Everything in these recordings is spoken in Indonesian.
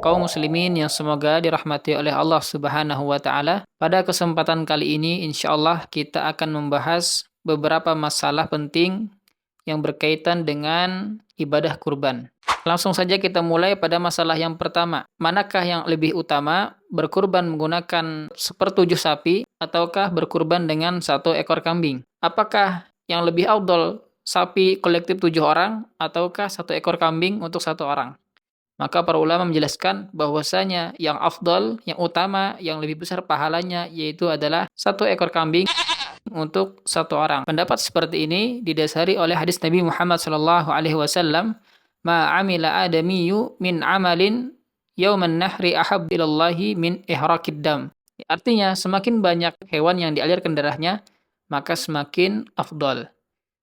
kaum muslimin yang semoga dirahmati oleh Allah Subhanahu wa taala. Pada kesempatan kali ini insyaallah kita akan membahas beberapa masalah penting yang berkaitan dengan ibadah kurban. Langsung saja kita mulai pada masalah yang pertama. Manakah yang lebih utama, berkurban menggunakan sepertujuh sapi ataukah berkurban dengan satu ekor kambing? Apakah yang lebih afdol sapi kolektif 7 orang ataukah satu ekor kambing untuk satu orang? Maka para ulama menjelaskan bahwasanya yang afdal, yang utama, yang lebih besar pahalanya yaitu adalah satu ekor kambing untuk satu orang. Pendapat seperti ini didasari oleh hadis Nabi Muhammad SAW, "Ma amila adamiyu min amalin yauman nahri ahab ilallahi min ihrakid dam." Artinya, semakin banyak hewan yang dialirkan darahnya, maka semakin afdal,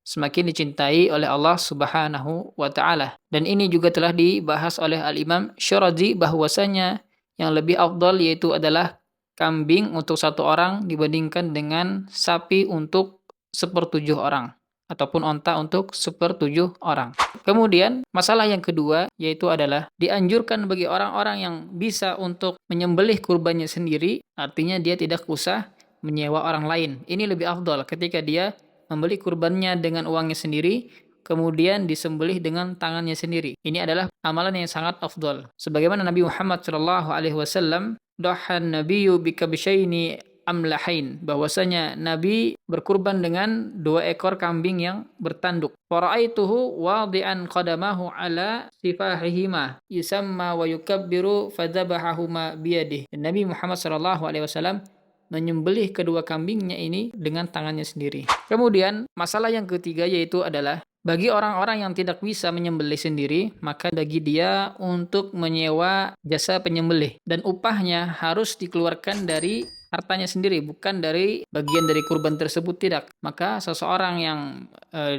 semakin dicintai oleh Allah Subhanahu wa taala. Dan ini juga telah dibahas oleh Al-Imam Syirazi bahwasanya yang lebih afdal yaitu adalah kambing untuk satu orang dibandingkan dengan sapi untuk sepertujuh orang ataupun onta untuk sepertujuh orang. Kemudian masalah yang kedua yaitu adalah dianjurkan bagi orang-orang yang bisa untuk menyembelih kurbannya sendiri, artinya dia tidak usah menyewa orang lain. Ini lebih afdal ketika dia membeli kurbannya dengan uangnya sendiri, kemudian disembelih dengan tangannya sendiri. Ini adalah amalan yang sangat afdal. Sebagaimana Nabi Muhammad SAW, "Dahan nabiyyu bikabsyaini amlahain," bahwasanya Nabi berkurban dengan 2 ekor kambing yang bertanduk. Fara'aituhu wadi'an qadamahu ala sifahihima yusamma wa yukabbiru fadzabahahuma biyadihi. Nabi Muhammad SAW menyembelih kedua kambingnya ini dengan tangannya sendiri. Kemudian masalah yang ketiga yaitu adalah bagi orang-orang yang tidak bisa menyembelih sendiri, maka bagi dia untuk menyewa jasa penyembelih dan upahnya harus dikeluarkan dari hartanya sendiri, bukan dari bagian dari kurban tersebut, tidak. Maka seseorang yang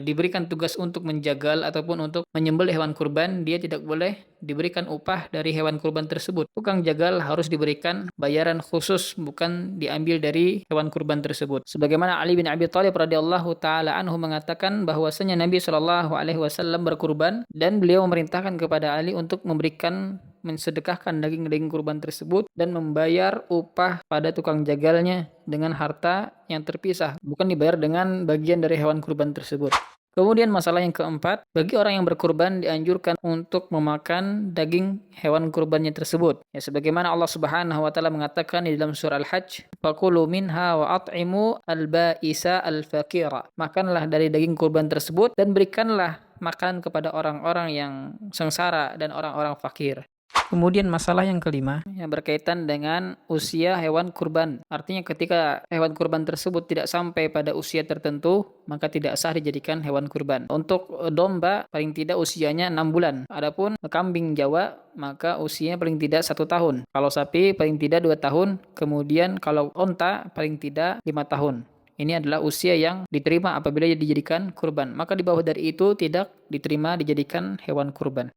diberikan tugas untuk menjagal ataupun untuk menyembelih hewan kurban, dia tidak boleh diberikan upah dari hewan kurban tersebut. Tukang jagal harus diberikan bayaran khusus, bukan diambil dari hewan kurban tersebut. Sebagaimana Ali bin Abi Thalib radhiyallahu taala anhu mengatakan bahwasanya Nabi Shallallahu alaihi wasallam berkurban dan beliau memerintahkan kepada Ali untuk mensedekahkan daging-daging kurban tersebut dan membayar upah pada tukang jagalnya dengan harta yang terpisah, bukan dibayar dengan bagian dari hewan kurban tersebut. Kemudian masalah yang keempat, bagi orang yang berkurban dianjurkan untuk memakan daging hewan kurbannya tersebut. Ya, sebagaimana Allah Subhanahu wa taala mengatakan di dalam surah Al-Hajj, "Faqulu minha wa at'imu al-ba'isa al-faqira." Makanlah dari daging kurban tersebut dan berikanlah makanan kepada orang-orang yang sengsara dan orang-orang fakir. Kemudian masalah yang kelima yang berkaitan dengan usia hewan kurban. Artinya ketika hewan kurban tersebut tidak sampai pada usia tertentu, maka tidak sah dijadikan hewan kurban. Untuk domba paling tidak usianya 6 bulan. Adapun kambing Jawa maka usianya paling tidak 1 tahun. Kalau sapi paling tidak 2 tahun. Kemudian kalau onta paling tidak 5 tahun. Ini adalah usia yang diterima apabila dijadikan kurban. Maka di bawah dari itu tidak diterima dijadikan hewan kurban.